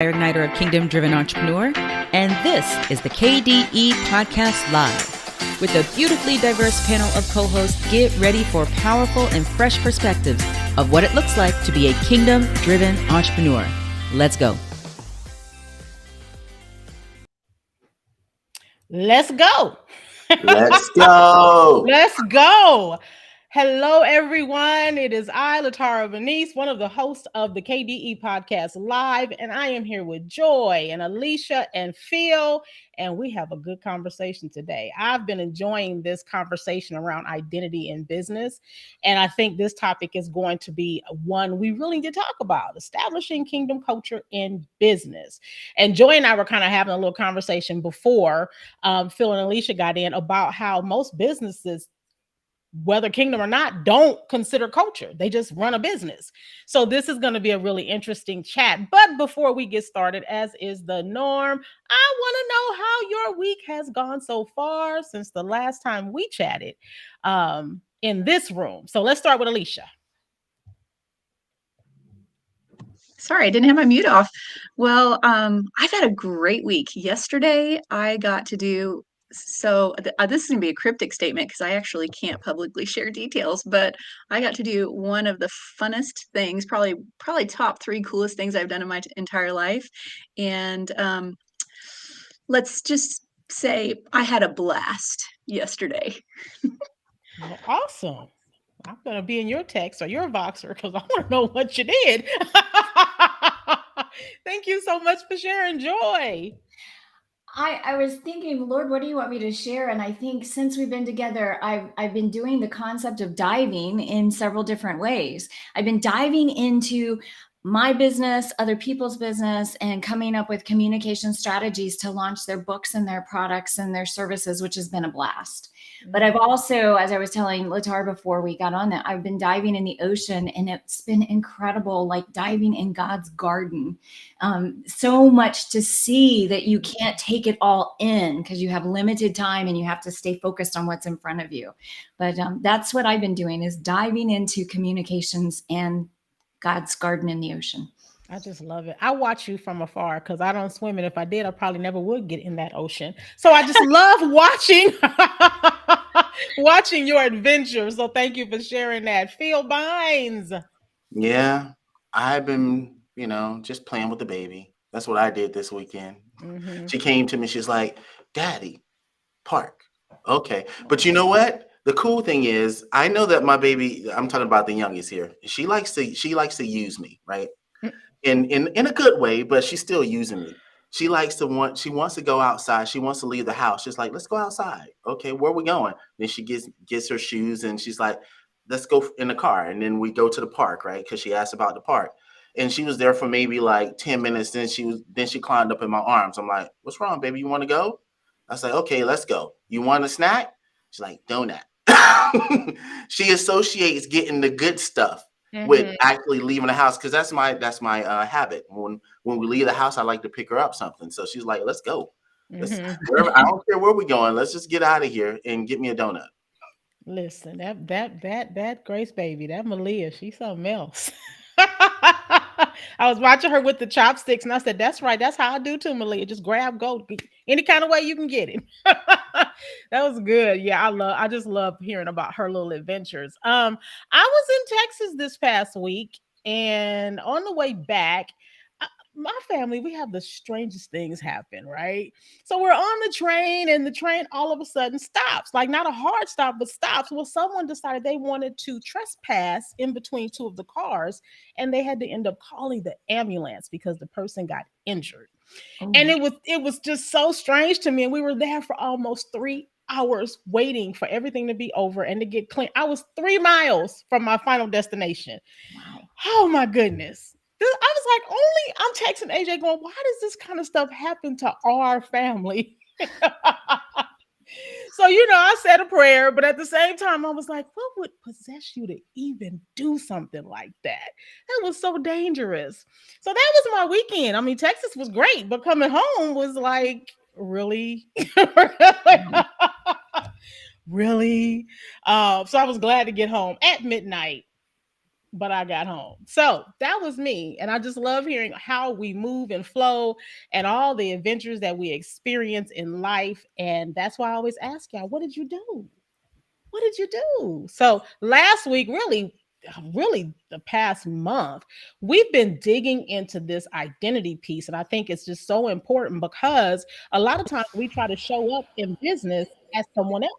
fire igniter of kingdom-driven entrepreneur, and this is the KDE Podcast Live. With a beautifully diverse panel of co-hosts, get ready for powerful and fresh perspectives of what it looks like to be a kingdom-driven entrepreneur. Let's go. Let's go. Let's go. Let's go. Hello, everyone. It is I, Latara Venice, one of the hosts of the KDE Podcast Live, and I am here with Joy and Alicia and Phil, and we have a good conversation today. I've been enjoying this conversation around identity in business, and I think this topic is going to be one we really need to talk about, establishing kingdom culture in business. And Joy and I were kind of having a little conversation before Phil and Alicia got in about how most businesses, whether kingdom or not, don't consider culture. They just run a business. So this is going to be a really interesting chat. But before we get started, as is the norm, I want to know how your week has gone so far since the last time we chatted in this room. So let's start with Alicia. Sorry, I didn't have my mute off. Well, I've had a great week. Yesterday, I got to do this is going to be a cryptic statement because I actually can't publicly share details, but I got to do one of the funnest things, probably top 3 coolest things I've done in my entire life. And let's just say I had a blast yesterday. Well, awesome. I'm going to be in your text or your Voxer because I want to know what you did. Thank you so much for sharing, Joy. I was thinking, Lord, what do you want me to share? And I think since we've been together, I've been doing the concept of diving in several different ways. I've been diving into my business, other people's business, and coming up with communication strategies to launch their books and their products and their services, which has been a blast. But I've also, as I was telling Latar before we got on that, I've been diving in the ocean, and it's been incredible, like diving in God's garden. So much to see that you can't take it all in because you have limited time and you have to stay focused on what's in front of you. But that's what I've been doing, is diving into communications and God's garden in the ocean. I just love it. I watch you from afar because I don't swim, and if I did, I probably never would get in that ocean. So I just love watching your adventures. So thank you for sharing that. Phil Bynes. Yeah, I've been, just playing with the baby. That's what I did this weekend. Mm-hmm. She came to me. She's like, "Daddy, park." Okay, but you know what? The cool thing is, I know that my baby, I'm talking about the youngest here, she likes to use me, right? In a good way, but she's still using me. She wants to go outside. She wants to leave the house. She's like, "Let's go outside." Okay, where are we going? Then she gets her shoes and she's like, "Let's go in the car." And then we go to the park, right? Because she asked about the park. And she was there for maybe like 10 minutes. Then she climbed up in my arms. I'm like, "What's wrong, baby? You want to go?" I was like, "Okay, let's go. You want a snack?" She's like, "Donut." She associates getting the good stuff with actually leaving the house, because that's my habit. When we leave the house, I like to pick her up something. So she's like, "Let's go. Wherever, I don't care where we're going. Let's just get out of here and get me a donut." Listen, that Grace baby, that Malia, she's something else. I was watching her with the chopsticks, and I said, "That's right. That's how I do too, Malia. Just grab, go any kind of way you can get it." That was good. Yeah, I just love hearing about her little adventures. I was in Texas this past week, and on the way back, my family, we have the strangest things happen, right? So we're on the train, and the train all of a sudden stops, like not a hard stop, but stops. Well, someone decided they wanted to trespass in between 2 of the cars, and they had to end up calling the ambulance because the person got injured. Oh. And it was just so strange to me. And we were there for almost 3 hours waiting for everything to be over and to get clean. I was 3 miles from my final destination. Wow. Oh my goodness. I was like, I'm texting AJ going, why does this kind of stuff happen to our family? So, I said a prayer, but at the same time, I was like, what would possess you to even do something like that? That was so dangerous. So that was my weekend. I mean, Texas was great, but coming home was like, really? Really? So I was glad to get home at midnight. but I got home. So that was me. And I just love hearing how we move and flow and all the adventures that we experience in life. And that's why I always ask y'all, what did you do? What did you do? So last week, really the past month, we've been digging into this identity piece. And I think it's just so important because a lot of times we try to show up in business as someone else,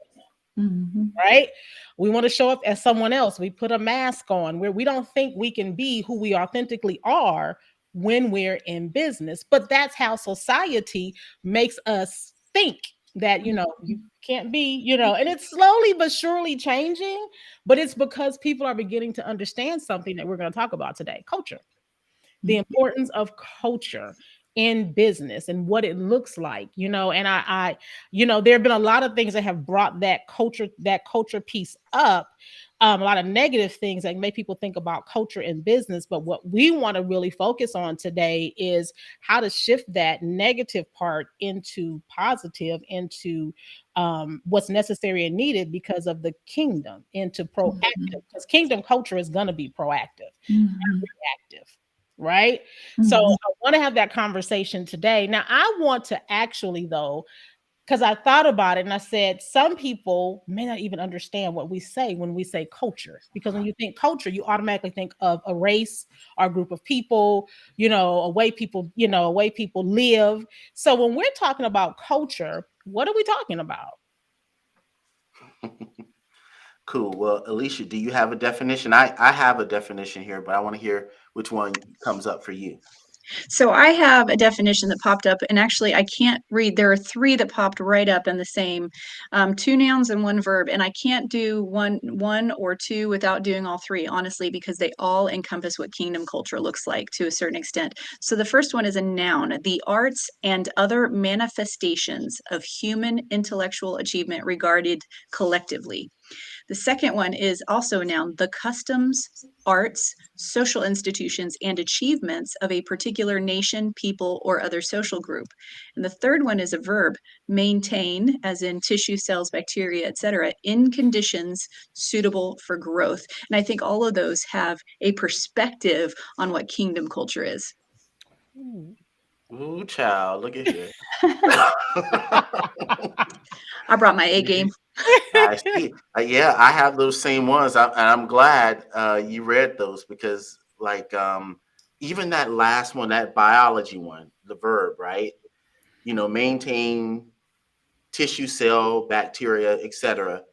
Mhm. right? We want to show up as someone else. We put a mask on where we don't think we can be who we authentically are when we're in business. But that's how society makes us think that, you can't be, and it's slowly but surely changing, but it's because people are beginning to understand something that we're going to talk about today: culture, the importance of culture in business and what it looks like, and there have been a lot of things that have brought that culture piece up, a lot of negative things that make people think about culture in business. But what we want to really focus on today is how to shift that negative part into positive, into what's necessary and needed because of the kingdom, into proactive, because kingdom culture is going to be proactive, Mhm. reactive, right? So Mhm. I want to have that conversation today. Now, I want to actually, though, because I thought about it and I said, some people may not even understand what we say when we say culture. Because when you think culture, you automatically think of a race or a group of people, a way people live. So when we're talking about culture, what are we talking about? Cool. Well, Alicia, do you have a definition? I have a definition here, but I want to hear which one comes up for you. So I have a definition that popped up, and actually I can't read. There are three that popped right up in the same, two nouns and one verb, and I can't do one or two without doing all three, honestly, because they all encompass what kingdom culture looks like to a certain extent. So the first one is a noun: the arts and other manifestations of human intellectual achievement regarded collectively. The second one is also a noun: the customs, arts, social institutions, and achievements of a particular nation, people, or other social group. And the third one is a verb: maintain, as in tissue, cells, bacteria, etc., in conditions suitable for growth. And I think all of those have a perspective on what kingdom culture is. Ooh. Ooh, child, look at here. I brought my A game. I see. Yeah, I have those same ones, and I'm glad you read those because, like, even that last one, that biology one, the verb, right? Maintain tissue, cell, bacteria, etc.,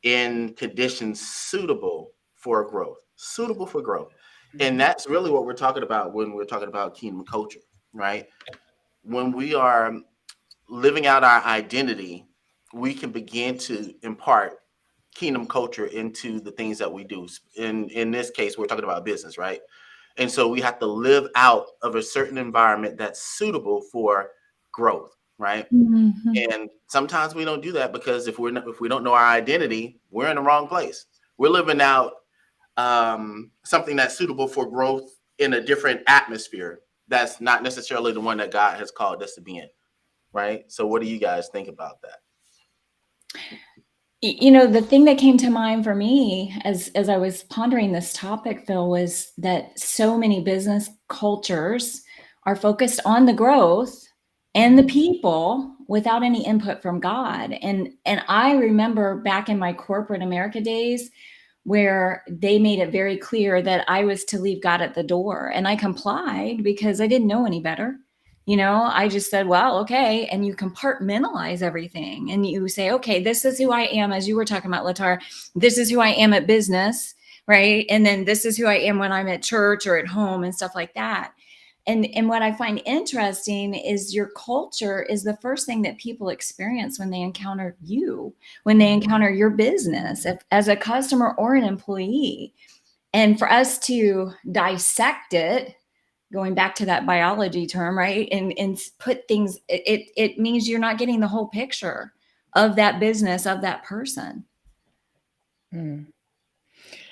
in conditions suitable for growth. Suitable for growth, and that's really what we're talking about when we're talking about kingdom culture, right? When we are living out our identity, we can begin to impart kingdom culture into the things that we do. In this case, we're talking about business, right? And so we have to live out of a certain environment that's suitable for growth, right? Mhm. And sometimes we don't do that because if we don't know our identity, we're in the wrong place. We're living out something that's suitable for growth in a different atmosphere that's not necessarily the one that God has called us to be in, right? So what do you guys think about that? The thing that came to mind for me as I was pondering this topic, Phil, was that so many business cultures are focused on the growth and the people without any input from God. And I remember back in my corporate America days where they made it very clear that I was to leave God at the door, and I complied because I didn't know any better. I just said, well, okay. And you compartmentalize everything and you say, okay, this is who I am. As you were talking about, Latar, this is who I am at business. Right. And then this is who I am when I'm at church or at home and stuff like that. And what I find interesting is your culture is the first thing that people experience when they encounter you, when they encounter your business as a customer or an employee. And for us to dissect it, going back to that biology term, right? And put things, it means you're not getting the whole picture of that business, of that person. Hmm.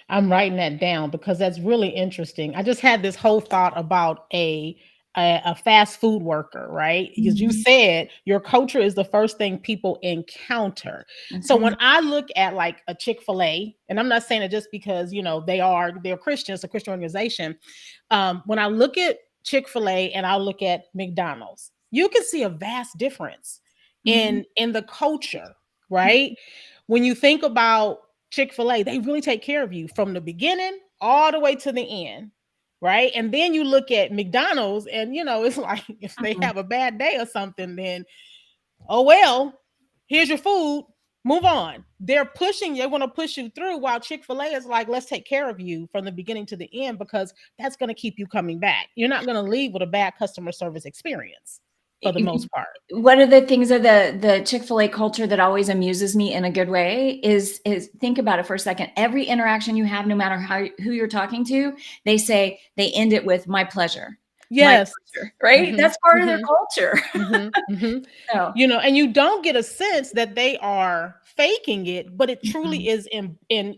I'm writing that down because that's really interesting. I just had this whole thought about a a fast food worker, right? Because you Mhm. said your culture is the first thing people encounter. So when Mhm. I look at like a Chick-fil-A, and I'm not saying it just because, they're Christians, a Christian organization. When I look at Chick-fil-A and I look at McDonald's, you can see a vast difference Mhm. in the culture, right? When you think about Chick-fil-A, they really take care of you from the beginning all the way to the end, right? And then you look at McDonald's and it's like if they Mhm. have a bad day or something, then oh well, here's your food, move on. They want to push you through, while Chick-fil-A is like, let's take care of you from the beginning to the end, because that's going to keep you coming back. You're not going to leave with a bad customer service experience for the most part. One of the things of the Chick-fil-A culture that always amuses me in a good way is think about it for a second. Every interaction you have, no matter who you're talking to, they end it with my pleasure. My Yes. pleasure, right? Mhm, That's part of their mhm. culture. Mhm. So And you don't get a sense that they are faking it, but it truly mhm. is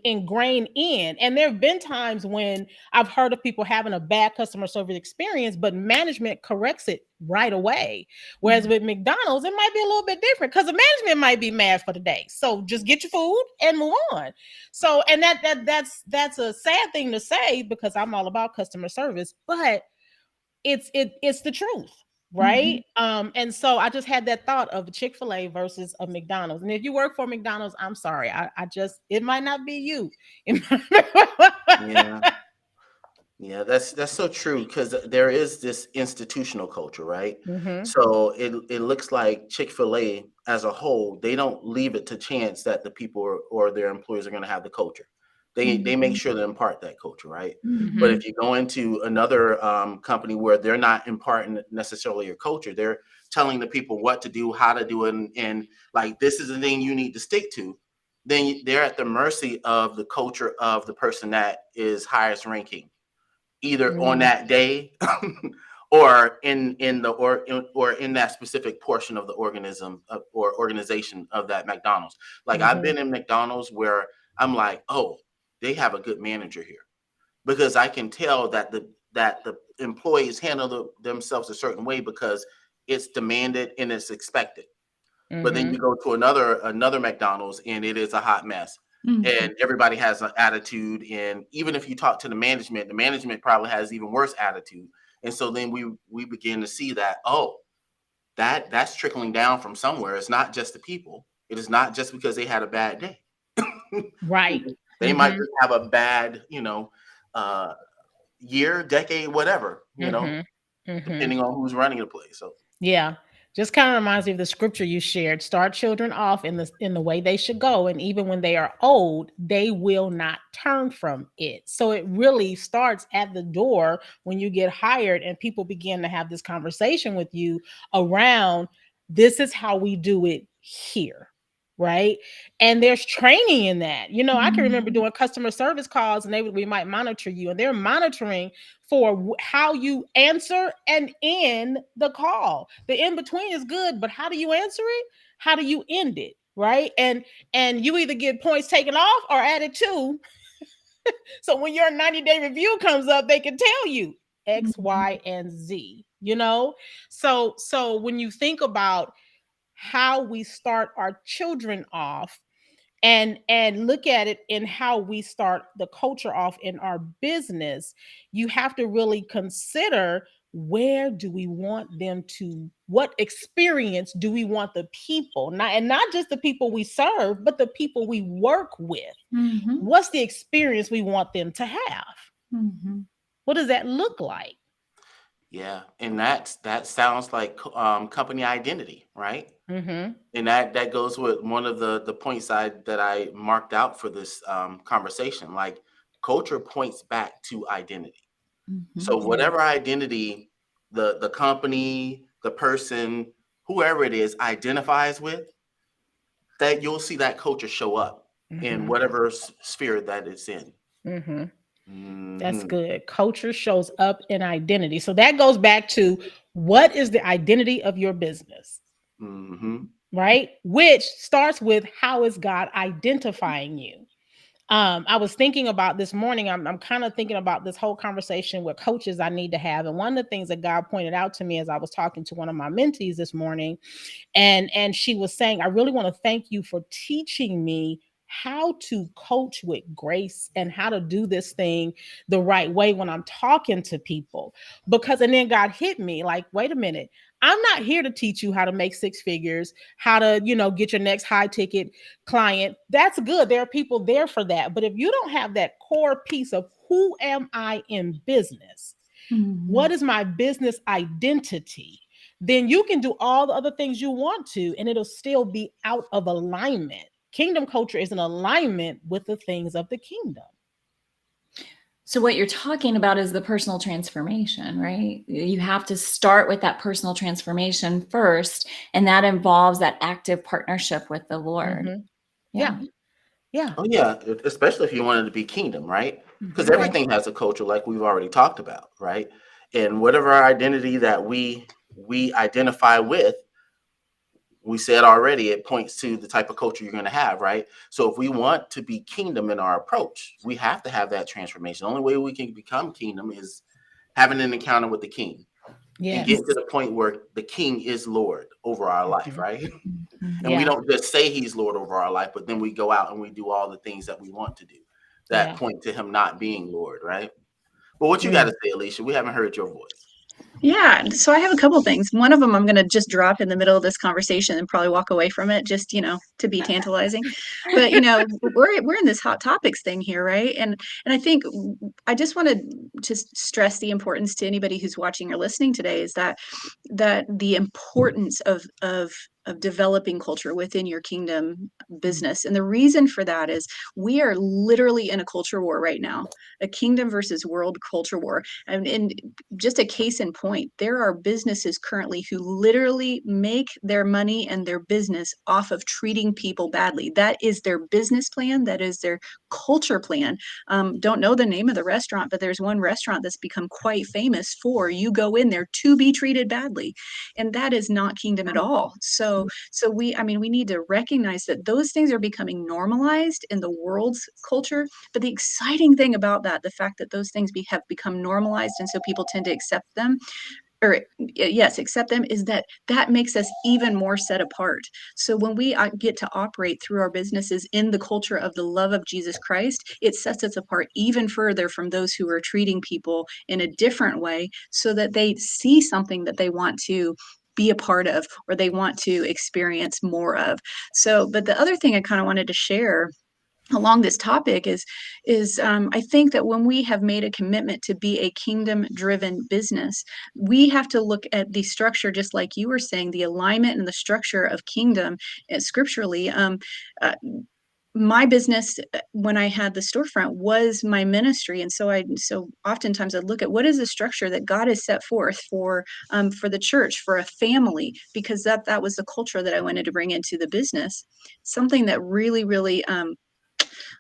ingrained in. And there have been times when I've heard of people having a bad customer service experience, but management corrects it right away. Whereas Mhm. with McDonald's, it might be a little bit different because the management might be mad for the day. So just get your food and move on. So, and that's a sad thing to say because I'm all about customer service, but it's the truth, right? Mhm. And so I just had that thought of Chick-fil-A versus a McDonald's. And if you work for McDonald's, I'm sorry, I just, it might not be you. Yeah. Yeah, that's so true because there is this institutional culture, right? Mm-hmm. So it looks like Chick-fil-A as a whole, they don't leave it to chance that the people or their employees are going to have the culture. They make Mhm. sure to impart that culture, right? But Mhm. if you go into another company where they're not imparting necessarily your culture, they're telling the people what to do, how to do it, and like this is the thing you need to stick to. Then they're at the mercy of the culture of the person that is highest ranking either on Mm-hmm. that day or or in that specific portion of the organism or organization of that McDonald's. Like I've Mm-hmm. been in McDonald's where I'm like, oh, they have a good manager here because I can tell that the employees handle themselves a certain way because it's demanded and it's expected. But then Mm-hmm. you go to another McDonald's and it is a hot mess. Mhm. And everybody has an attitude. And even if you talk to the management probably has even worse attitude. And so then we begin to see that, oh, that's trickling down from somewhere. It's not just the people. It is not just because they had a bad day. Right. They might Mm-hmm. just have a bad, uh, year, decade, whatever, Mm-hmm. Mm-hmm. depending on who's running the place. So Yeah. Just kind of reminds me of the scripture you shared. Start children off in the way they should go, and even when they are old, they will not turn from it. So it really starts at the door when you get hired and people begin to have this conversation with you around this is how we do it here. Right. And there's training in that. I can remember Mhm. doing customer service calls and we might monitor you, and they're monitoring for how you answer and end the call. The in between is good, but how do you answer it? How do you end it? Right. And you either get points taken off or added to. So when your 90-day review comes up, they can tell you X, Mhm. Y, and Z. So when you think about how we start our children off, and look at it in how we start the culture off in our business, you have to really consider, where do we want them to, what experience do we want the people, not just the people we serve, but the people we work with? Mhm. What's the experience we want them to have? Mhm. What does that look like? yeah, and that sounds like company identity, right? Mm-hmm. And that goes with one of the points that I marked out for this conversation. Like culture points back to identity. So Mhm. Yeah. whatever identity the company, the person, whoever it is identifies with, that you'll see that culture show up in Mm-hmm. whatever sphere that it's in. Mm-hmm. That's Hmm. good. Culture shows up in identity. So that goes back to, what is the identity of your business, Hmm. right? Which starts with, how is God identifying you? I was thinking about this morning. I'm kind of thinking about this whole conversation with coaches I need to have. And one of the things that God pointed out to me as I was talking to one of my mentees this morning, and she was saying, I really want to thank you for teaching me how to coach with grace and how to do this thing the right way when I'm talking to people. Because, and then God hit me like, wait a minute, I'm not here to teach you how to make six figures, how to, get your next high ticket client. That's good. There are people there for that. But if you don't have that core piece of who am I in business, what is my business identity, then you can do all the other things you want to, and it'll still be out of alignment. Kingdom culture is in alignment with the things of the kingdom. So what you're talking about is the personal transformation, right? You have to start with that personal transformation first, and that involves that active partnership with the Lord. Mm-hmm. Yeah. Oh yeah, especially if you wanted to be kingdom, right? Because Right. everything has a culture, like we've already talked about, right? And whatever our identity that we identify with, we said already, it points to the type of culture you're going to have, right? So if we want to be kingdom in our approach, we have to have that transformation. The only way we can become kingdom is having an encounter with the king and getting to the point where the king is Lord over our life, right? And we don't just say he's Lord over our life, but then we go out and we do all the things that we want to do that point to him not being Lord, right? But what you got to say, Alicia? We haven't heard your voice. Yeah, so I have a couple things. One of them I'm going to just drop in the middle of this conversation and probably walk away from it, just to be tantalizing. But we're in this hot topics thing here, right? And I think I just want to stress the importance to anybody who's watching or listening today is that the importance of developing culture within your kingdom business. And the reason for that is we are literally in a culture war right now, a kingdom versus world culture war. And just a case in point, there are businesses currently who literally make their money and their business off of treating people badly. That is their business plan. That is their culture plan. Don't know the name of the restaurant, but there's one restaurant that's become quite famous for you go in there to be treated badly. And that is not kingdom at all. So we need to recognize that those things are becoming normalized in the world's culture. But the exciting thing about that, the fact that those things have become normalized and so people tend to accept them, accept them, is that makes us even more set apart. So when we get to operate through our businesses in the culture of the love of Jesus Christ, it sets us apart even further from those who are treating people in a different way, so that they see something that they want to be a part of or they want to experience more of. So, but the other thing I kind of wanted to share along this topic is I think that when we have made a commitment to be a kingdom driven business, we have to look at the structure, just like you were saying, the alignment and the structure of kingdom scripturally. My business, when I had the storefront, was my ministry, and so oftentimes I look at what is the structure that God has set forth for the church, for a family, because that was the culture that I wanted to bring into the business. Something that really a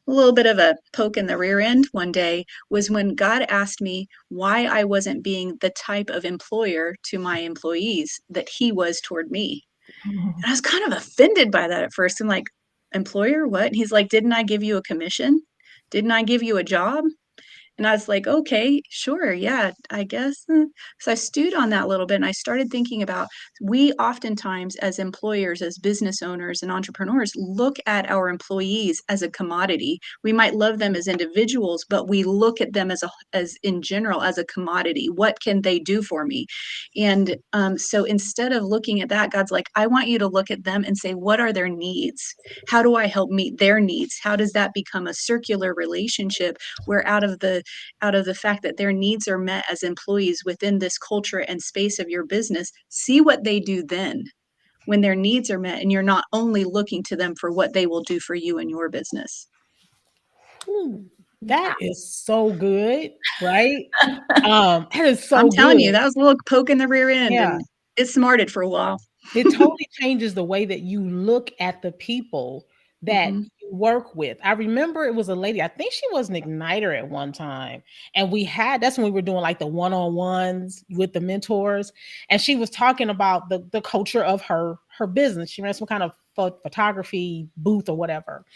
little bit of a poke in the rear end one day was when God asked me why I wasn't being the type of employer to my employees that he was toward me. And I was kind of offended by that at first. I'm like, employer, what? And he's like, didn't I give you a commission? Didn't I give you a job? And I was like, okay, sure. Yeah, I guess. So I stewed on that a little bit and I started thinking about, we oftentimes as employers, as business owners and entrepreneurs, look at our employees as a commodity. We might love them as individuals, but we look at them as in general, as a commodity. What can they do for me? And so instead of looking at that, God's like, I want you to look at them and say, what are their needs? How do I help meet their needs? How does that become a circular relationship where out of the fact that their needs are met as employees within this culture and space of your business, see what they do then when their needs are met, and you're not only looking to them for what they will do for you and your business. Ooh, that is so good, right? That is so I'm telling good. you, that was a little poke in the rear end, Yeah. and it smarted for a while. It totally changes the way that you look at the people that Mhm. you work with. I remember it was a lady, I think she was an igniter at one time. And that's when we were doing like the one-on-ones with the mentors. And she was talking about the culture of her business. She ran some kind of photography booth or whatever.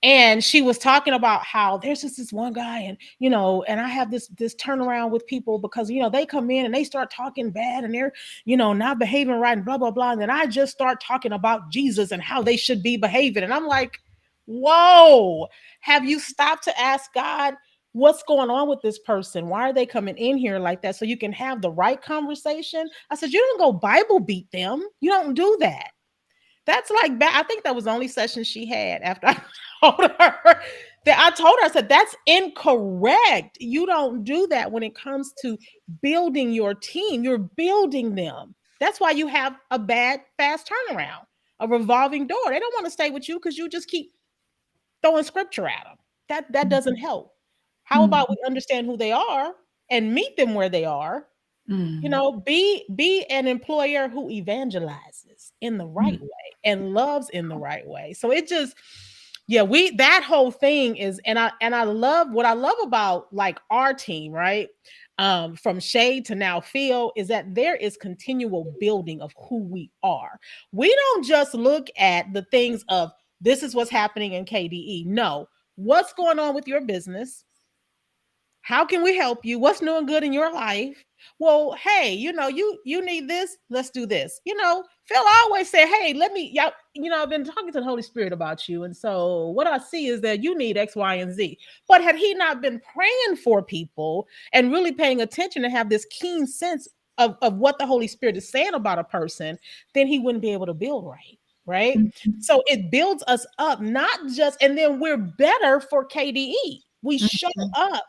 And she was talking about how there's just this one guy, and and I have this turnaround with people because they come in and they start talking bad and they're not behaving right and blah blah blah, and then I just start talking about Jesus and how they should be behaving, and I'm like, whoa, have you stopped to ask God what's going on with this person? Why are they coming in here like that? So you can have the right conversation. I said, you don't go Bible beat them. You don't do that. That's like bad. I think that was the only session she had after I told her I said, that's incorrect. You don't do that when it comes to building your team. You're building them. That's why you have a bad, fast turnaround, a revolving door. They don't want to stay with you because you just keep throwing scripture at them. That doesn't help. How about we understand who they are and meet them where they are? Be an employer who evangelizes in the right way and loves in the right way. So it just, that whole thing is, and I love what I love about like our team, right? From shade to now Phil, is that there is continual building of who we are. We don't just look at the things of this is what's happening in KDE. No, what's going on with your business? How can we help you? What's new and good in your life? Well, hey, you need this. Let's do this. Phil always say, hey, I've been talking to the Holy Spirit about you. And so what I see is that you need X, Y, and Z. But had he not been praying for people and really paying attention to have this keen sense of what the Holy Spirit is saying about a person, then he wouldn't be able to build right. Right. So it builds us up, not just, and then we're better for KDE. We show up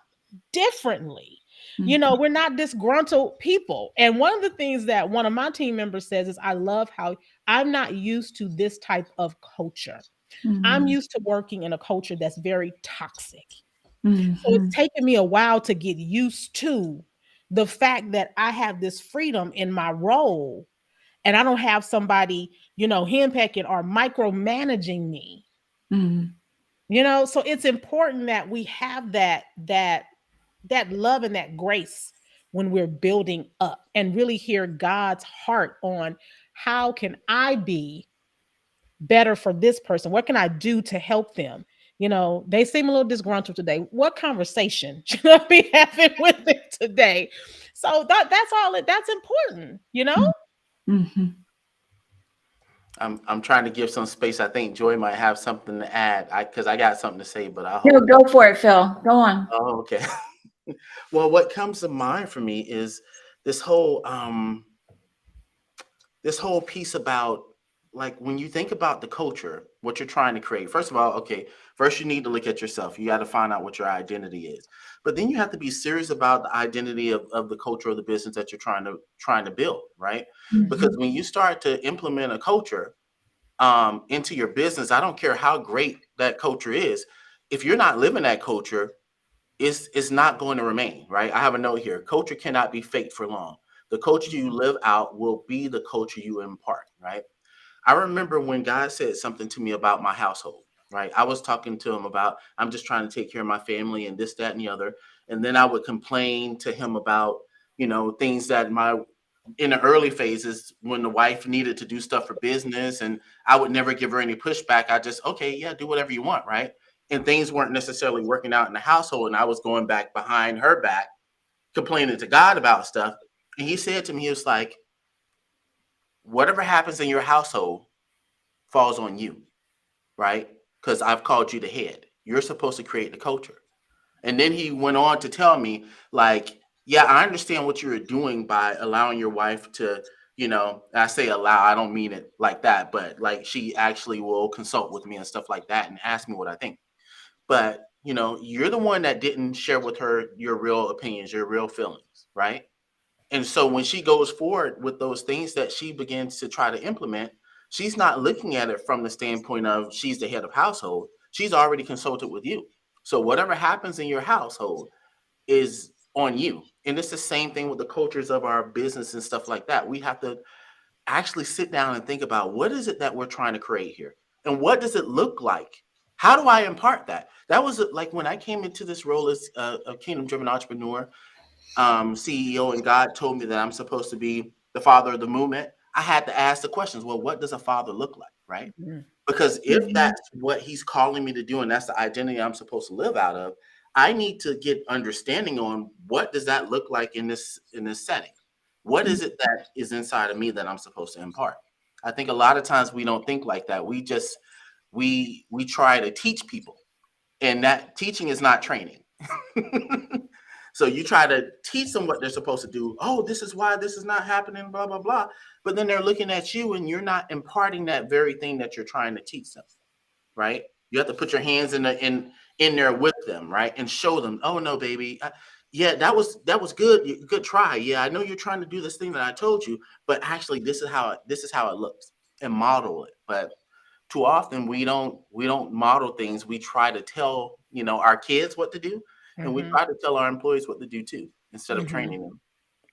differently. We're not disgruntled people. And one of the things that one of my team members says is, I love how I'm not used to this type of culture. I'm used to working in a culture that's very toxic. So it's taken me a while to get used to the fact that I have this freedom in my role and I don't have somebody, henpecking or micromanaging me. So it's important that we have that love and that grace when we're building up and really hear God's heart on how can I be better for this person? What can I do to help them? They seem a little disgruntled today. What conversation should I be having with them today? So that's important, I'm trying to give some space. I think Joy might have something to add because I got something to say, but I No, hope. go for it, Phil. Go on. Oh, okay. Well, what comes to mind for me is this whole piece about, like, when you think about the culture, what you're trying to create. First of all, okay, first you need to look at yourself. You got to find out what your identity is. But then you have to be serious about the identity of the culture of the business that you're trying to build, right? Because when you start to implement a culture into your business, I don't care how great that culture is. If you're not living that culture, it's not going to remain, right? I have a note here. Culture cannot be faked for long. The culture you live out will be the culture you impart, right? I remember when God said something to me about my household, right? I was talking to him about, I'm just trying to take care of my family and this, that, and the other. And then I would complain to him about, things that in the early phases when the wife needed to do stuff for business and I would never give her any pushback. I just, okay, yeah, do whatever you want, right? And things weren't necessarily working out in the household. And I was going back behind her back, complaining to God about stuff. And he said to me, he was like, whatever happens in your household falls on you, right? Because I've called you the head. You're supposed to create the culture. And then he went on to tell me, like, yeah, I understand what you're doing by allowing your wife to, I say allow, I don't mean it like that, but like she actually will consult with me and stuff like that and ask me what I think. But, you're the one that didn't share with her your real opinions, your real feelings, right? And so when she goes forward with those things that she begins to try to implement, she's not looking at it from the standpoint of she's the head of household. She's already consulted with you. So whatever happens in your household is on you. And it's the same thing with the cultures of our business and stuff like that. We have to actually sit down and think about, what is it that we're trying to create here? And what does it look like? How do I impart that? That was like when I came into this role as a kingdom-driven entrepreneur, CEO, and God told me that I'm supposed to be the father of the movement. I had to ask the questions. Well, what does a father look like, right? Mhm. Because if Mhm. that's what he's calling me to do, and that's the identity I'm supposed to live out of, I need to get understanding on what does that look like in this setting. What is it that is inside of me that I'm supposed to impart? I think a lot of times we don't think like that. We just we try to teach people, and that teaching is not training. So you try to teach them what they're supposed to do. Oh, this is why this is not happening, blah, blah, blah. But then they're looking at you and you're not imparting that very thing that you're trying to teach them, right? You have to put your hands in there with them, right? And show them, oh no, baby. Yeah, that was good. Good try. Yeah, I know you're trying to do this thing that I told you, but actually this is how it looks, and model it. But too often we don't model things. We try to tell, our kids what to do, and we Mhm. try to tell our employees what to do too, instead of Mhm. training them.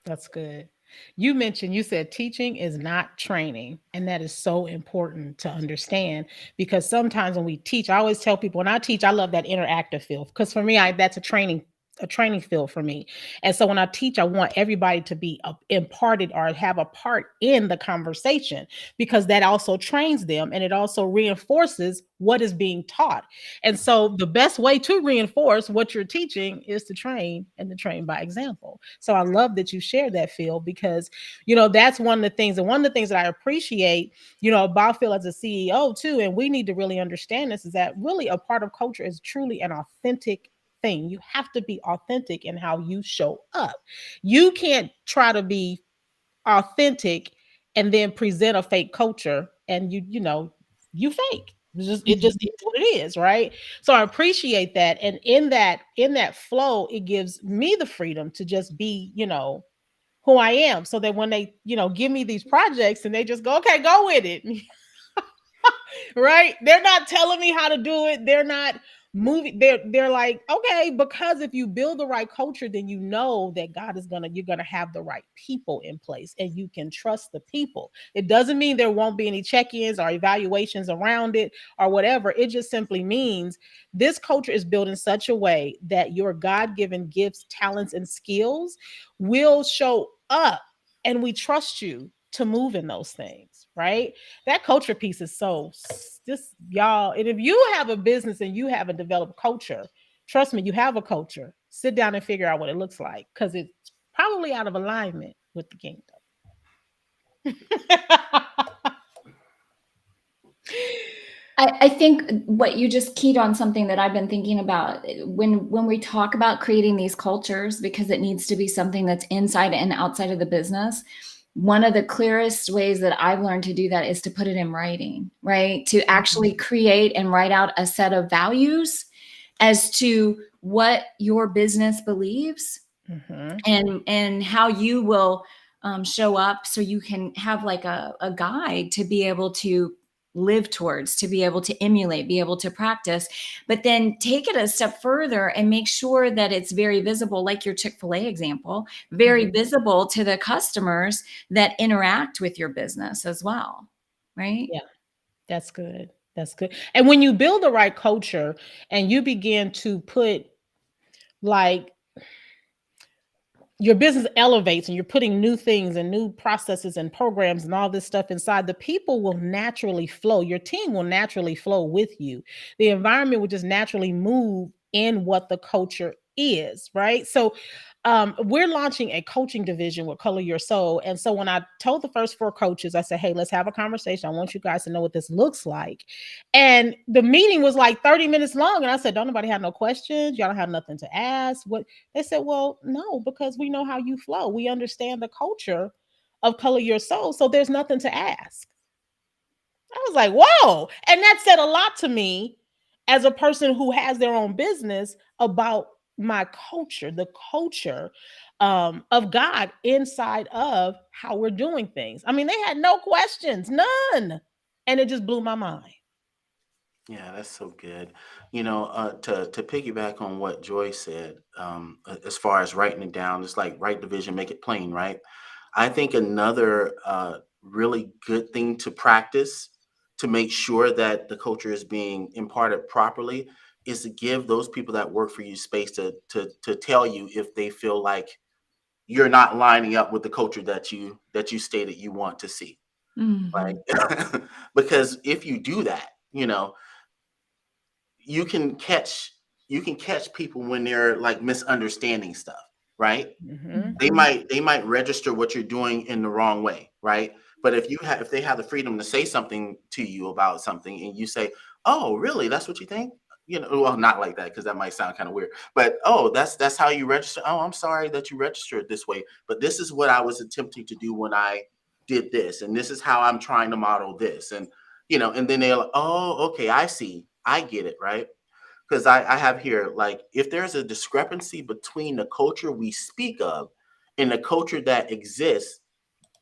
That's good. You said teaching is not training, and that is so important to understand because sometimes when we teach, I always tell people when I teach, I love that interactive field because for me, that's a training field for me. And so when I teach, I want everybody to be imparted or have a part in the conversation because that also trains them and it also reinforces what is being taught. And so the best way to reinforce what you're teaching is to train and to train by example. So I love that you share that, Phil, because that's one of the things, and one of the things that I appreciate, about Phil as a CEO too, and we need to really understand this is that really a part of culture is truly an authentic thing. You have to be authentic in how you show up. You can't try to be authentic and then present a fake culture and you fake. It just Mhm. is what it is, right? So I appreciate that. And in that flow, it gives me the freedom to just be, who I am. So that when they, give me these projects and they just go, okay, go with it. Right? They're not telling me how to do it. They're not moving. They're like, okay, because if you build the right culture, then you know that you're gonna have the right people in place and you can trust the people. It doesn't mean there won't be any check-ins or evaluations around it or whatever. It just simply means this culture is built in such a way that your God-given gifts, talents, and skills will show up and we trust you to move in those things, right? That culture piece is just y'all. And if you have a business and you haven't developed culture, trust me, you have a culture. Sit down and figure out what it looks like because it's probably out of alignment with the kingdom. I think what you just keyed on something that I've been thinking about when we talk about creating these cultures, because it needs to be something that's inside and outside of the business. One of the clearest ways that I've learned to do that is to put it in writing, right? To actually create and write out a set of values as to what your business believes Mhm. and how you will show up so you can have like a guide to be able to live towards, to be able to emulate, be able to practice, but then take it a step further and make sure that it's very visible, like your Chick-fil-A example, very Mhm. visible to the customers that interact with your business as well, right? Yeah, that's good. That's good. And when you build the right culture and you begin to put like your business elevates and you're putting new things and new processes and programs and all this stuff inside, the people will naturally flow. Your team will naturally flow with you. The environment will just naturally move in what the culture is, right? So we're launching a coaching division with Color Your Soul. And so when I told the first 4 coaches, I said, hey, let's have a conversation. I want you guys to know what this looks like. And the meeting was like 30 minutes long. And I said, don't nobody have no questions? Y'all don't have nothing to ask? What? They said, well, no, because we know how you flow. We understand the culture of Color Your Soul. So there's nothing to ask. I was like, whoa. And that said a lot to me as a person who has their own business about my culture, the culture of God inside of how we're doing things. I mean, they had no questions, none. And it just blew my mind. Yeah, that's so good. To piggyback on what Joy said, as far as writing it down, it's like write the vision, make it plain, right? I think another really good thing to practice to make sure that the culture is being imparted properly is to give those people that work for you space to tell you if they feel like you're not lining up with the culture that you stated you want to see. right? Mhm. Because if you do that, you can catch people when they're like misunderstanding stuff, right? Mhm. They might register what you're doing in the wrong way, right? But if they have the freedom to say something to you about something and you say, "Oh, really? That's what you think?" Well, not like that because that might sound kind of weird. But oh, that's how you register. Oh, I'm sorry that you registered this way, but this is what I was attempting to do when I did this, and this is how I'm trying to model this, and then they're like, "Oh, okay, I see, I get it," right? Because I have here, like, if there's a discrepancy between the culture we speak of and the culture that exists,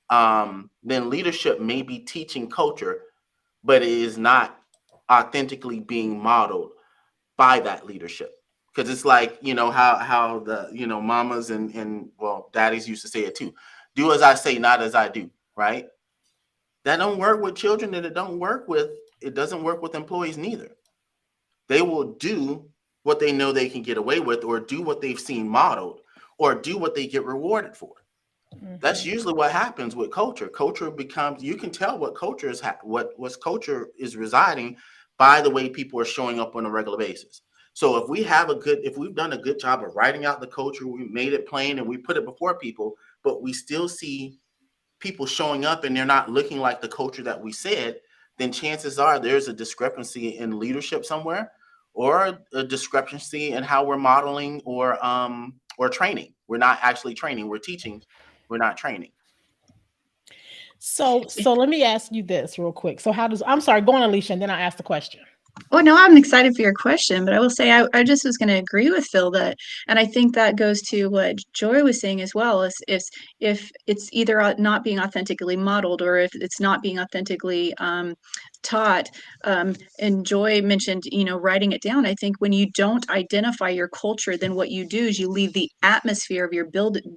then leadership may be teaching culture, but it is not authentically being modeled by that leadership. Because it's like, how the, mamas and well, daddies used to say it too. Do as I say, not as I do, right? That don't work with children, and it doesn't work with employees neither. They will do what they know they can get away with, or do what they've seen modeled, or do what they get rewarded for. That's Mhm. usually what happens with culture. Culture becomes, you can tell what culture is what culture is residing by the way people are showing up on a regular basis. So if we've done a good job of writing out the culture, we made it plain and we put it before people, but we still see people showing up and they're not looking like the culture that we said, then chances are there's a discrepancy in leadership somewhere, or a discrepancy in how we're modeling or training. We're not actually training, we're teaching, we're not training. So let me ask you this real quick. So I'm sorry, go on, Alicia, and then I ask the question. Oh, no, I'm excited for your question, but I will say I just was going to agree with Phil that, and I think that goes to what Joy was saying as well, is if it's either not being authentically modeled or if it's not being authentically taught. And Joy mentioned, writing it down. I think when you don't identify your culture, then what you do is you leave the atmosphere of your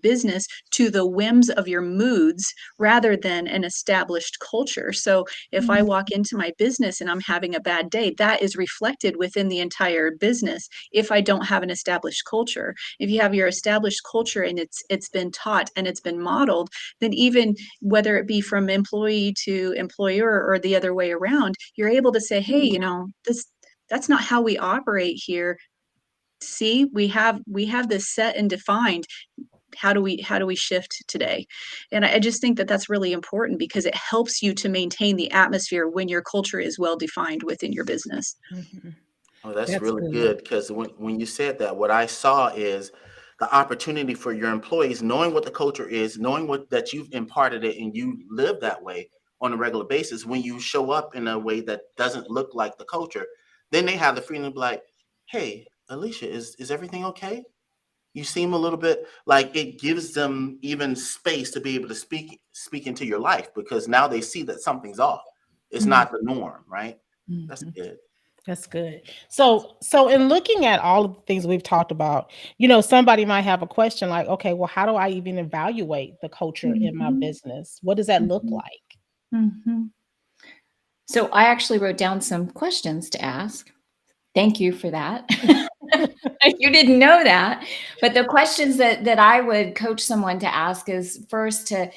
business to the whims of your moods rather than an established culture. So if I walk into my business and I'm having a bad day, that is reflected within the entire business if I don't have an established culture. If you have your established culture and it's been taught and it's been modeled, then even whether it be from employee to employer or the other way around, you're able to say, hey, that's not how we operate here. See, we have this set and defined. How do we shift today? And I just think that that's really important because it helps you to maintain the atmosphere when your culture is well defined within your business. Mhm. Oh, that's That's really good. good, because when you said that, what I saw is the opportunity for your employees, knowing what the culture is, knowing what that you've imparted it and you live that way on a regular basis. When you show up in a way that doesn't look like the culture, then they have the freedom to be like, "Hey, Alicia, is everything okay? You seem a little bit," like, it gives them even space to be able to speak into your life, because now they see that something's off. It's Mhm. not the norm, right? That's Mhm. good. That's good. So in looking at all of the things we've talked about, somebody might have a question like, okay, well, how do I even evaluate the culture in my Mhm, business? What does that look mhm, like? mhm. So I actually wrote down some questions to ask. Thank you for that. You didn't know that. But the questions that I would coach someone to ask is first to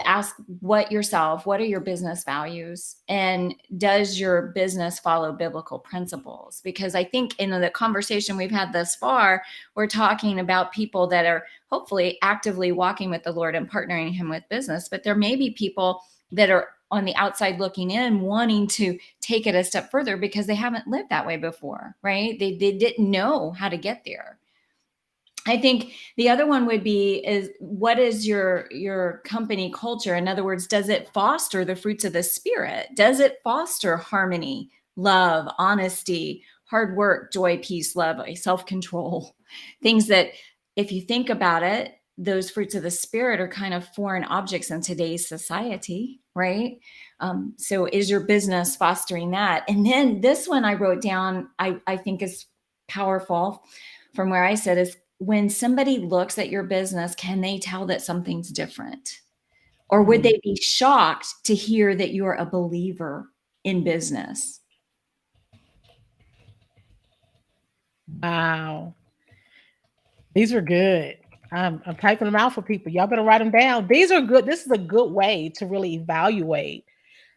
ask what are your business values? And does your business follow biblical principles? Because I think in the conversation we've had thus far, we're talking about people that are hopefully actively walking with the Lord and partnering him with business. But there may be people that are on the outside looking in, wanting to take it a step further because they haven't lived that way before, right? They didn't know how to get there. I think the other one would be is what is your company culture? In other words, does it foster the fruits of the spirit? Does it foster harmony, love, honesty, hard work, joy, peace, love, self-control? Things that if you think about it, those fruits of the spirit are kind of foreign objects in today's society, right? So is your business fostering that? And then this one I wrote down, I think is powerful from where I said is when somebody looks at your business, can they tell that something's different? Or would Mhm. they be shocked to hear that you're a believer in business? Wow. These are good. I'm typing them out for people. Y'all better write them down. These are good. This is a good way to really evaluate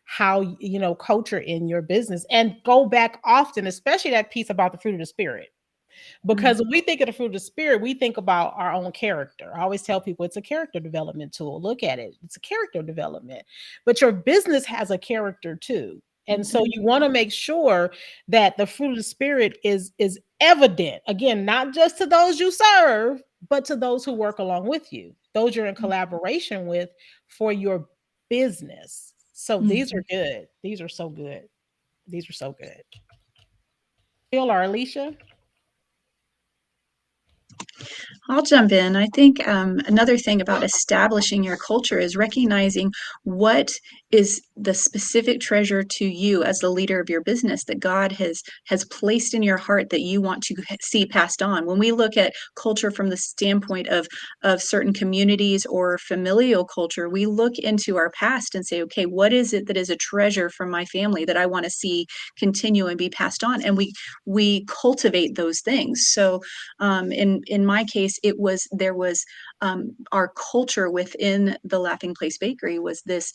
how, you know, culture in your business, and go back often, especially that piece about the fruit of the spirit. Because when we think of the fruit of the spirit, we think about our own character. I always tell people it's a character development tool. Look at it. It's a character development. But your business has a character too. And so you want to make sure that the fruit of the spirit is evident. Again, not just to those you serve, but to those who work along with you, those you're in collaboration with for your business. So these are good. These are so good. These are so good. Phil or Alicia? I'll jump in. I think another thing about establishing your culture is recognizing what is the specific treasure to you as the leader of your business that God has placed in your heart that you want to see passed on. When we look at culture from the standpoint of certain communities or familial culture, we look into our past and say, okay, what is it that is a treasure from my family that I want to see continue and be passed on? And we cultivate those things. So in my case, there was our culture within the Laughing Place Bakery was this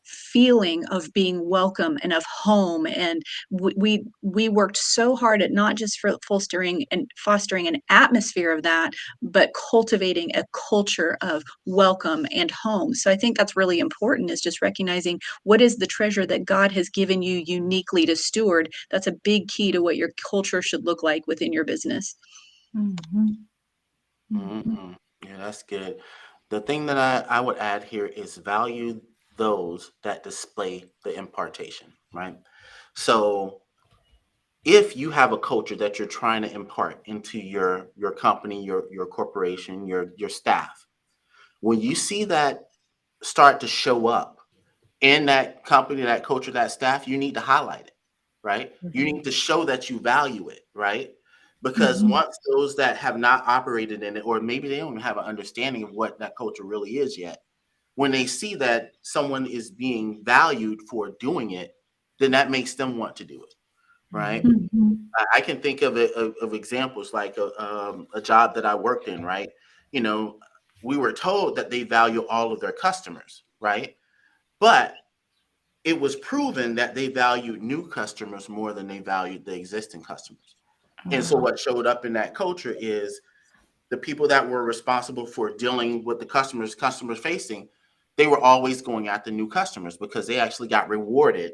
feeling of being welcome and of home, and we worked so hard at not just for fostering an atmosphere of that, but cultivating a culture of welcome and home. So I think that's really important, is just recognizing what is the treasure that God has given you uniquely to steward. That's a big key to what your culture should look like within your business. Yeah, that's good. The thing that I would add here is value those that display the impartation, right? So if you have a culture that you're trying to impart into your company, your corporation, your staff, when you see that start to show up in that company, that culture, that staff, you need to highlight it, right? You need to show that you value it, right? Because once those that have not operated in it, or maybe they don't even have an understanding of what that culture really is yet, when they see that someone is being valued for doing it, then that makes them want to do it, right? I can think of it of examples like a job that I worked in, right? You know, we were told that they value all of their customers, right? But it was proven that they valued new customers more than they valued the existing customers. And so what showed up in that culture is the people that were responsible for dealing with the customers facing, they were always going after new customers because they actually got rewarded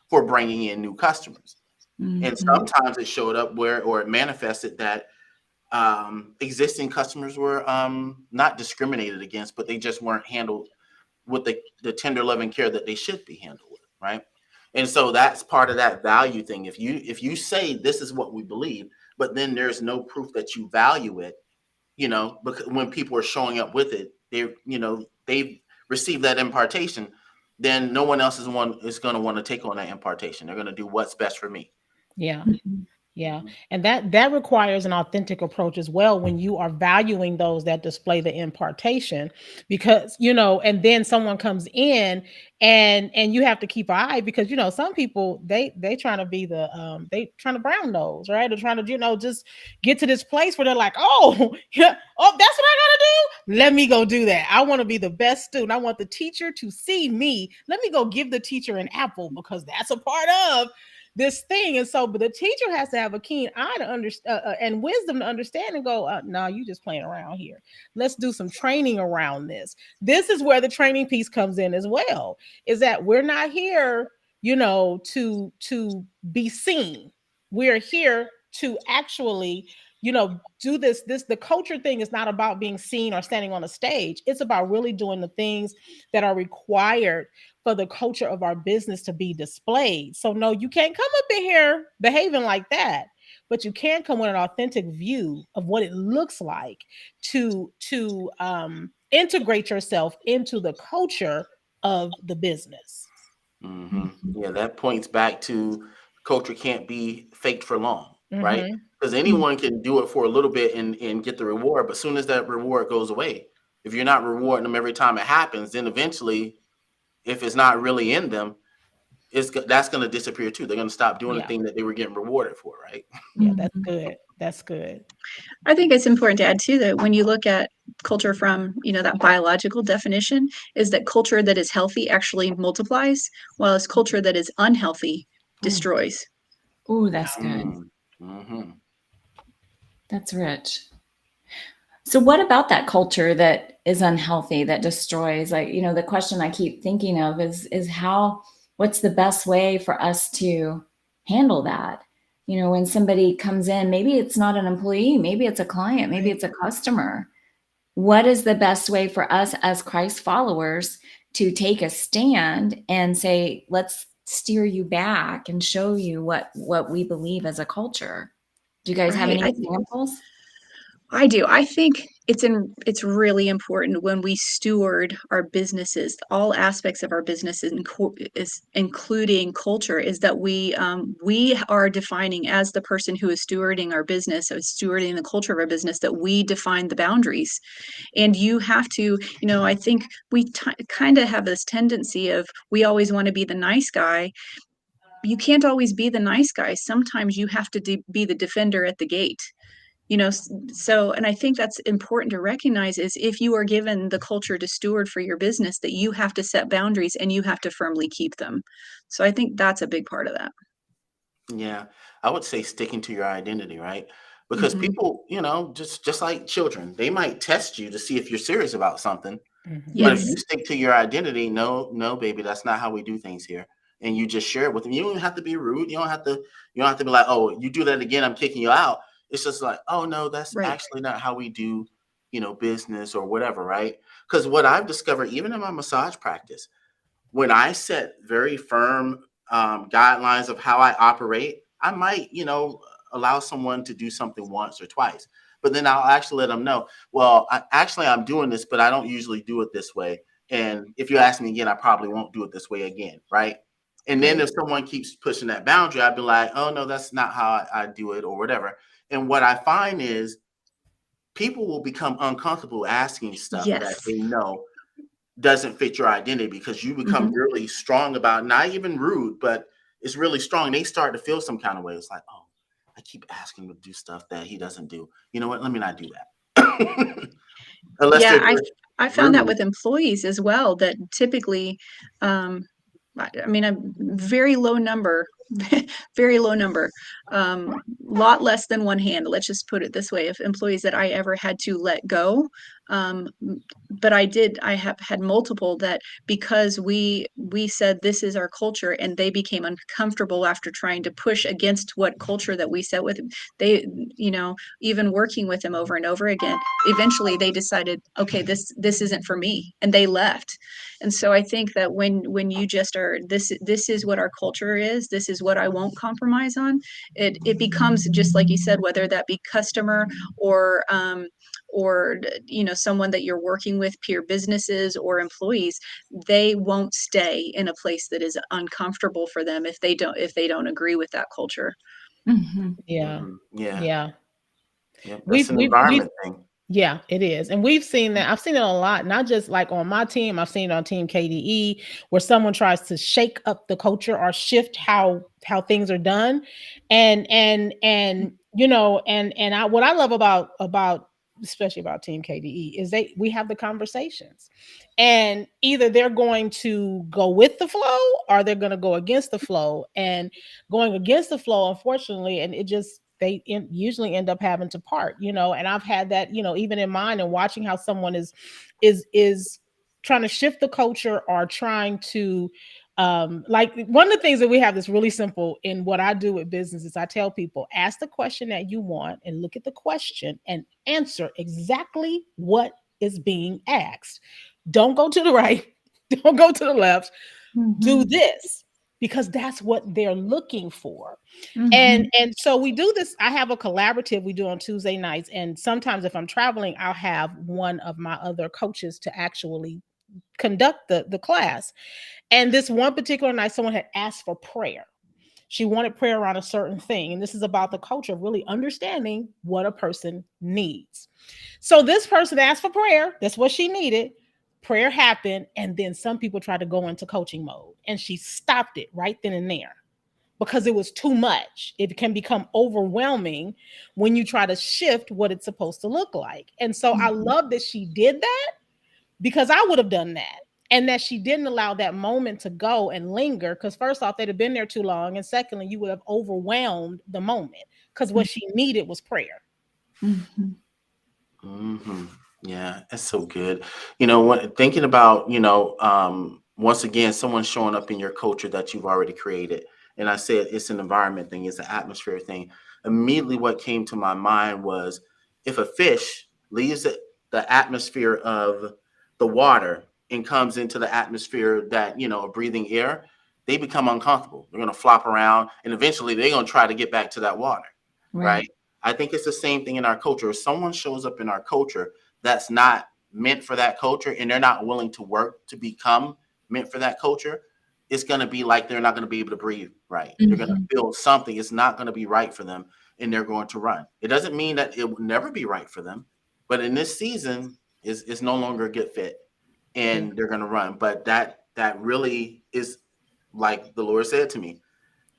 for bringing in new customers. And sometimes it showed up or it manifested that existing customers were not discriminated against, but they just weren't handled with the tender loving care that they should be handled with, right? And so that's part of that value thing. If you say this is what we believe, but then there's no proof that you value it, you know, because when people are showing up with it, they've received that impartation, then no one else is going to want to take on that impartation. They're going to do what's best for me. Yeah. Yeah. And that requires an authentic approach as well when you are valuing those that display the impartation, because, you know, and then someone comes in and you have to keep an eye, because, you know, some people they trying to be they trying to brown nose, right? They're trying to, you know, just get to this place where they're like, oh, yeah, oh, that's what I gotta do. Let me go do that. I want to be the best student. I want the teacher to see me. Let me go give the teacher an apple because that's a part of this thing. And so, but the teacher has to have a keen eye to understand and wisdom to understand and go, no, you just playing around here. Let's do some training around this. This is where the training piece comes in as well, is that we're not here, you know, to be seen. We're here to actually, you know, do this. The culture thing is not about being seen or standing on a stage. It's about really doing the things that are required for the culture of our business to be displayed. So no, you can't come up in here behaving like that, but you can come with an authentic view of what it looks like to integrate yourself into the culture of the business. Yeah, that points back to culture can't be faked for long, right? Mm-hmm. Because anyone can do it for a little bit and get the reward, but as soon as that reward goes away, if you're not rewarding them every time it happens, then eventually, if it's not really in them, that's going to disappear too. They're going to stop doing the Yeah. thing that they were getting rewarded for, right? Yeah, that's good. That's good. I think it's important to add too that when you look at culture from, that biological definition, is that culture that is healthy actually multiplies, while culture that is unhealthy destroys. Oh, that's good. Mm-hmm. That's rich. So what about that culture that is unhealthy, that destroys? Like, the question I keep thinking of is what's the best way for us to handle that? When somebody comes in, maybe it's not an employee, maybe it's a client, maybe it's a customer. What is the best way for us as Christ followers to take a stand and say, let's steer you back and show you what we believe as a culture? Do you guys have Right. any examples? I do. I think it's really important when we steward our businesses, all aspects of our businesses, is including culture, is that we are defining, as the person who is stewarding our business, or stewarding the culture of our business, that we define the boundaries. And you have to, I think we kind of have this tendency of, we always want to be the nice guy. You can't always be the nice guy. Sometimes you have to be the defender at the gate. So, and I think that's important to recognize, is if you are given the culture to steward for your business, that you have to set boundaries and you have to firmly keep them. So I think that's a big part of that. Yeah, I would say sticking to your identity, right? Because Mhm. people, just like children, they might test you to see if you're serious about something. Mhm. But if Yes. you stick to your identity, no, baby, that's not how we do things here. And you just share it with them. You don't have to be rude. You don't have to be like, oh, you do that again, I'm kicking you out. It's just like, oh no, that's Right. actually not how we do, business or whatever, right? Because what I've discovered, even in my massage practice, when I set very firm guidelines of how I operate, I might, allow someone to do something once or twice, but then I'll actually let them know, well, I'm doing this, but I don't usually do it this way. And if you ask me again, I probably won't do it this way again. Right. And then Right. if someone keeps pushing that boundary, I'd be like, oh, no, that's not how I do it or whatever. And what I find is people will become uncomfortable asking stuff that Yes. they know doesn't fit your identity, because you become Mhm. really strong about, not even rude, but it's really strong. They start to feel some kind of way. It's like, oh, I keep asking him to do stuff that he doesn't do. You know what? Let me not do that. Unless Yeah, they're I just I found that rude. with employees as well, that typically, um, I mean, a very low number, very low number, lot less than one hand, let's just put it this way, of employees that I ever had to let go. Um, but I have had multiple that, because we said this is our culture, and they became uncomfortable after trying to push against what culture that we set with them. They, even working with them over and over again, eventually they decided, okay, this isn't for me, and they left. And so I think that when you just are, this is what our culture is, this is what I won't compromise on, it becomes, just like you said, whether that be customer or someone that you're working with, peer businesses or employees, they won't stay in a place that is uncomfortable for them if they don't agree with that culture. Mm-hmm. Yeah. Yeah. Yeah. Yep. That's We've an we've we've environment thing. Yeah, it is. And we've seen that. I've seen it a lot, not just like on my team. I've seen it on Team KDE, where someone tries to shake up the culture or shift how things are done. And what I love about especially about Team KDE is we have the conversations. And either they're going to go with the flow or they're going to go against the flow. And going against the flow, unfortunately, and it just usually end up having to part, and I've had that, even in mind, and watching how someone is trying to shift the culture or trying to like, one of the things that we have that's really simple in what I do with business is I tell people, ask the question that you want and look at the question and answer exactly what is being asked. Don't go to the right, don't go to the left, do Mm-hmm. this, because that's what they're looking for. Mm-hmm. And so we do this. I have a collaborative we do on Tuesday nights, and sometimes if I'm traveling, I'll have one of my other coaches to actually conduct the class. And this one particular night, someone had asked for prayer. She wanted prayer around a certain thing, and this is about the culture of really understanding what a person needs. So this person asked for prayer. That's what she needed. Prayer happened, and then some people tried to go into coaching mode, and she stopped it right then and there. because it was too much. It can become overwhelming when you try to shift what it's supposed to look like. And so I love that she did that, because I would have done that. And that she didn't allow that moment to go and linger, because first off, they'd have been there too long. And secondly, you would have overwhelmed the moment, because what she needed was prayer. Mhm. Yeah, that's so good. Thinking about, once again, someone showing up in your culture that you've already created. And I said it's an environment thing, it's an atmosphere thing. Immediately, what came to my mind was, if a fish leaves the atmosphere of the water and comes into the atmosphere that, of breathing air, they become uncomfortable. They're going to flop around, and eventually they're going to try to get back to that water. Right. I think it's the same thing in our culture. If someone shows up in our culture that's not meant for that culture, and they're not willing to work to become meant for that culture, it's going to be like they're not going to be able to breathe right. They're going to feel something. It's not going to be right for them, and they're going to run. It doesn't mean that it will never be right for them, but in this season, is no longer a good fit, and they're going to run. But that really is, like the Lord said to me,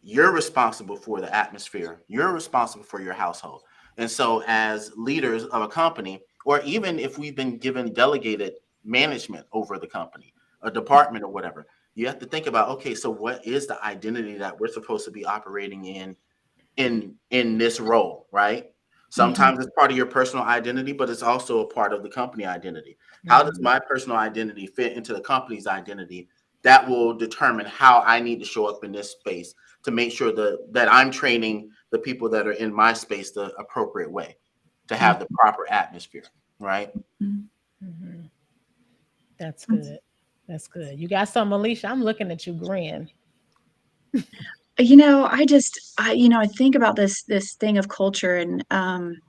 you're responsible for the atmosphere. You're responsible for your household. And so as leaders of a company, or even if we've been given delegated management over the company, a department or whatever, you have to think about, okay, so what is the identity that we're supposed to be operating in this role, right? Sometimes it's part of your personal identity, but it's also a part of the company identity. How does my personal identity fit into the company's identity? That will determine how I need to show up in this space to make sure that I'm training the people that are in my space the appropriate way to have the proper atmosphere, right? That's good. That's good. You got some, Alicia? I'm looking at you grin. I think about this thing of culture, and I'm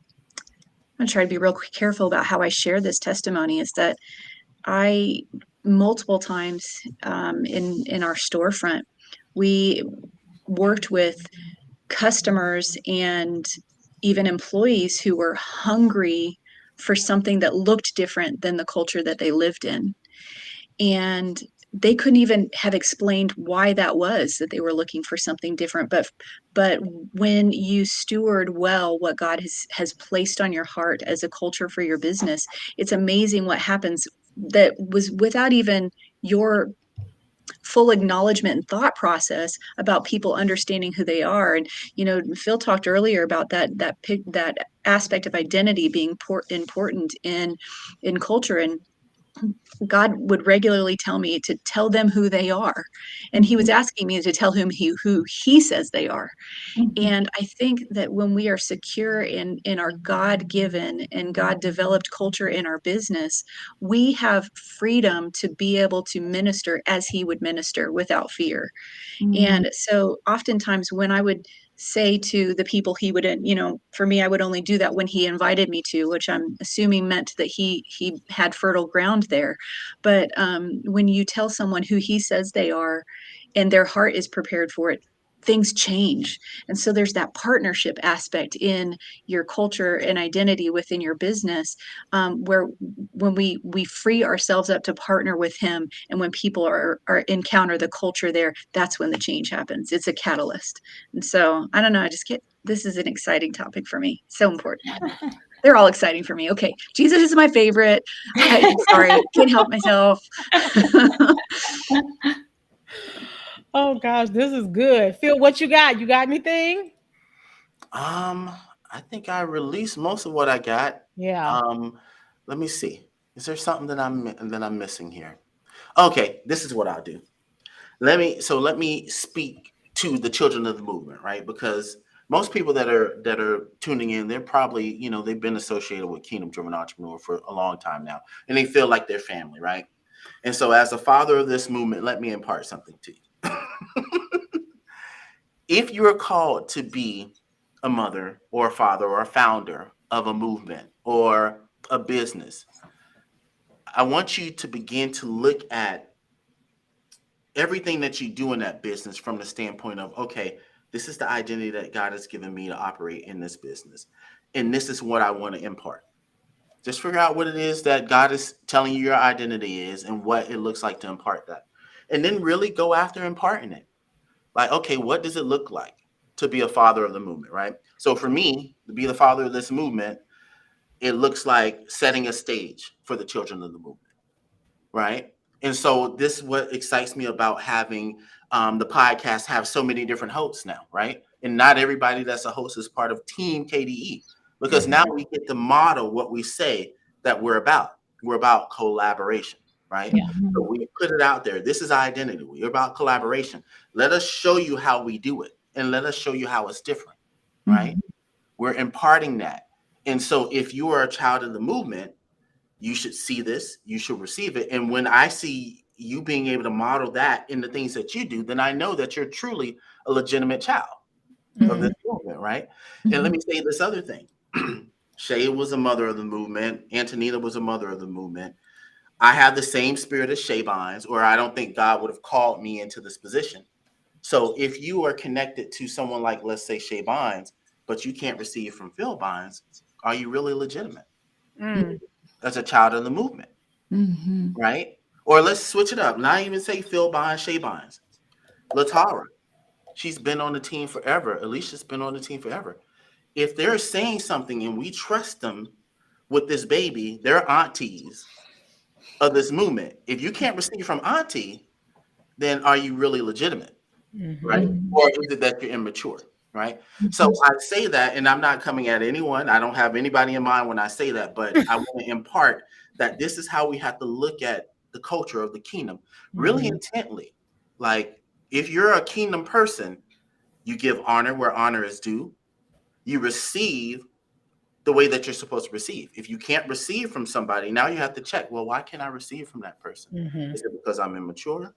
gonna try to be real careful about how I share this testimony. Is that I multiple times in our storefront, we worked with customers and even employees who were hungry for something that looked different than the culture that they lived in. And they couldn't even have explained why that was, that they were looking for something different. But when you steward well what God has placed on your heart as a culture for your business, it's amazing what happens that was without even your full acknowledgement and thought process about people understanding who they are. And Phil talked earlier about that aspect of identity being important in culture. And God would regularly tell me to tell them who they are. And he was asking me to tell him who he says they are. And I think that when we are secure in our God-given and God-developed culture in our business, we have freedom to be able to minister as he would minister without fear. And so oftentimes when I would say to the people he would, for me, I would only do that when he invited me to, which I'm assuming meant that he had fertile ground there. But when you tell someone who he says they are and their heart is prepared for it, things change. And so there's that partnership aspect in your culture and identity within your business, where when we free ourselves up to partner with him, and when people are encounter the culture there, that's when the change happens. It's a catalyst. And so I don't know, this is an exciting topic for me. So important. They're all exciting for me. Okay, Jesus is my favorite. I'm sorry, can't help myself. Oh gosh, this is good. Phil, what you got? You got anything? I think I released most of what I got. Yeah. Let me see. Is there something that I'm missing here? Okay, this is what I'll do. Let me speak to the children of the movement, right? Because most people that are tuning in, they're probably, they've been associated with Kingdom Driven Entrepreneur for a long time now, and they feel like they're family, right? And so as a father of this movement, let me impart something to you. If you are called to be a mother or a father or a founder of a movement or a business, I want you to begin to look at everything that you do in that business from the standpoint of, okay, this is the identity that God has given me to operate in this business. And this is what I want to impart. Just figure out what it is that God is telling you your identity is and what it looks like to impart that. And then really go after imparting it. Like, okay, what does it look like to be a father of the movement, right? So for me, to be the father of this movement, it looks like setting a stage for the children of the movement, right? And so this is what excites me about having the podcast have so many different hosts now, right? And not everybody that's a host is part of Team KDE, because now we get to model what we say that we're about. We're about collaboration, right? Yeah. So we put it out there. This is our identity. We're about collaboration. Let us show you how we do it, and let us show you how it's different, right? We're imparting that. And so if you are a child of the movement, you should see this, you should receive it. And when I see you being able to model that in the things that you do, then I know that you're truly a legitimate child of this movement, right? And let me say this other thing. Shay was a mother of the movement. Antonina was a mother of the movement. I have the same spirit as Shay Bynes, or I don't think God would have called me into this position. So if you are connected to someone like, let's say, Shay Bynes, but you can't receive from Phil Bynes, are you really legitimate as a child of the movement, right? Or let's switch it up. Not even say Phil Bynes, Shay Bynes. Latara, she's been on the team forever. Alicia's been on the team forever. If they're saying something and we trust them with this baby, they're aunties of this movement. If you can't receive from auntie, then are you really legitimate, right? Or is it that you're immature, right? So I say that, and I'm not coming at anyone. I don't have anybody in mind when I say that, but I want to impart that this is how we have to look at the culture of the kingdom really intently. Like, if you're a kingdom person, you give honor where honor is due. You receive the way that you're supposed to receive. If you can't receive from somebody, now you have to check, well, why can't I receive from that person? Is it because I'm immature?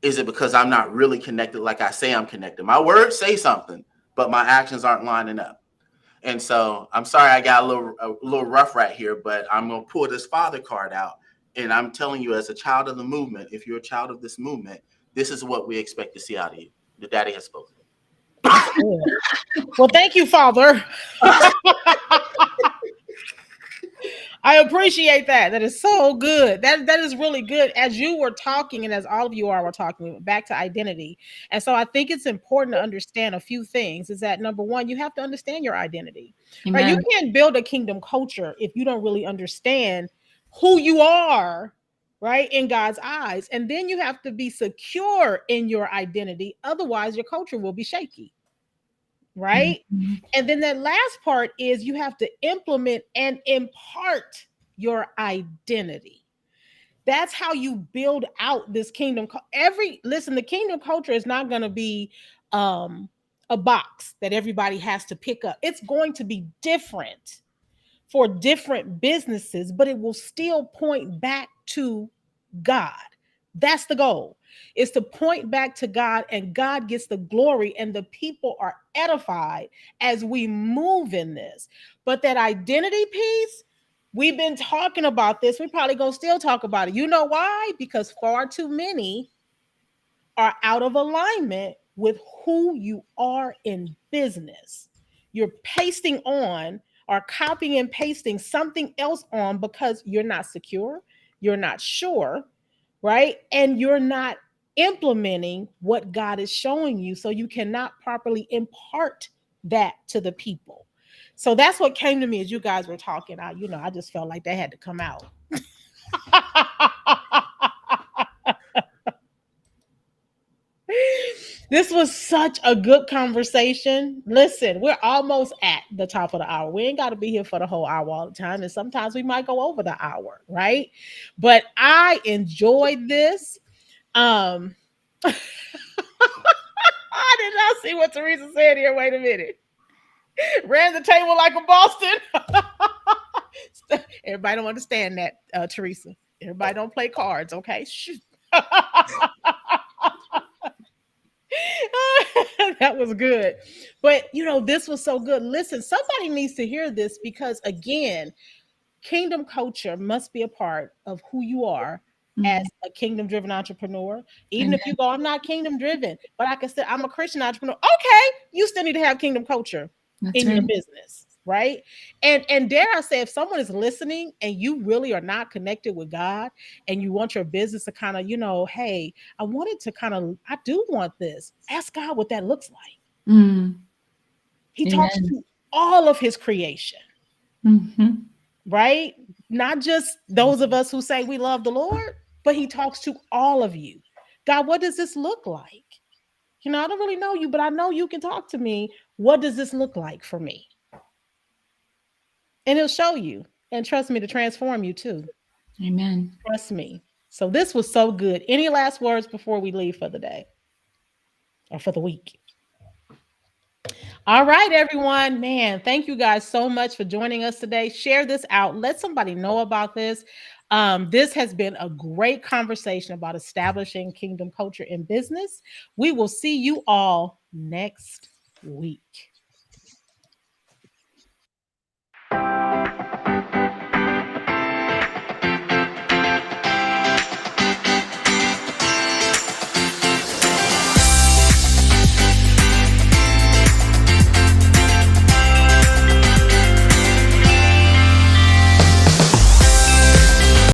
Is it because I'm not really connected like I say I'm connected? My words say something, but my actions aren't lining up. And so I'm sorry I got a little rough right here, but I'm going to pull this father card out. And I'm telling you, as a child of the movement, if you're a child of this movement, this is what we expect to see out of you. The daddy has spoken. Well, thank you, Father. I appreciate that. That is so good. That is really good. As you were talking, and as all of you were talking, back to identity. And so I think it's important to understand a few things. Is that number one, you have to understand your identity. Right? You can't build a kingdom culture if you don't really understand who you are, right, in God's eyes. And then you have to be secure in your identity. Otherwise, your culture will be shaky. Right? And then that last part is you have to implement and impart your identity. That's how you build out this kingdom. The kingdom culture is not going to be a box that everybody has to pick up. It's going to be different for different businesses, but it will still point back to God. That's the goal, is to point back to God, and God gets the glory, and the people are edified as we move in this. But that identity piece, we've been talking about this. We probably gonna still talk about it. You know why? Because far too many are out of alignment with who you are in business. You're pasting on or copying and pasting something else on because you're not secure, you're not sure, right? And you're not implementing what God is showing you. So you cannot properly impart that to the people. So that's what came to me as you guys were talking. I just felt like that had to come out. This was such a good conversation. Listen, we're almost at the top of the hour. We ain't got to be here for the whole hour all the time. And sometimes we might go over the hour, right? But I enjoyed this. I did not see what Teresa said here. Wait a minute. Ran the table like a Boston. Everybody don't understand that, Teresa. Everybody don't play cards, okay? Shoot. That was good. But this was so good. Listen, somebody needs to hear this, because again, kingdom culture must be a part of who you are as a kingdom driven entrepreneur. Even if you go, I'm not kingdom driven, but like I said, I'm a Christian entrepreneur. Okay, you still need to have kingdom culture in your business. right? And dare I say, if someone is listening and you really are not connected with God and you want your business to kind of, hey, I do want this. Ask God what that looks like. Mm. He talks Amen. to all of his creation, Mhm. right? Not just those of us who say we love the Lord, but he talks to all of you. God, what does this look like? I don't really know you, but I know you can talk to me. What does this look like for me? And he'll show you. And trust me, to transform you too. Amen. Trust me. So this was so good. Any last words before we leave for the day or for the week? All right, everyone. Man, thank you guys so much for joining us today. Share this out. Let somebody know about this. This has been a great conversation about establishing kingdom culture in business. We will see you all next week.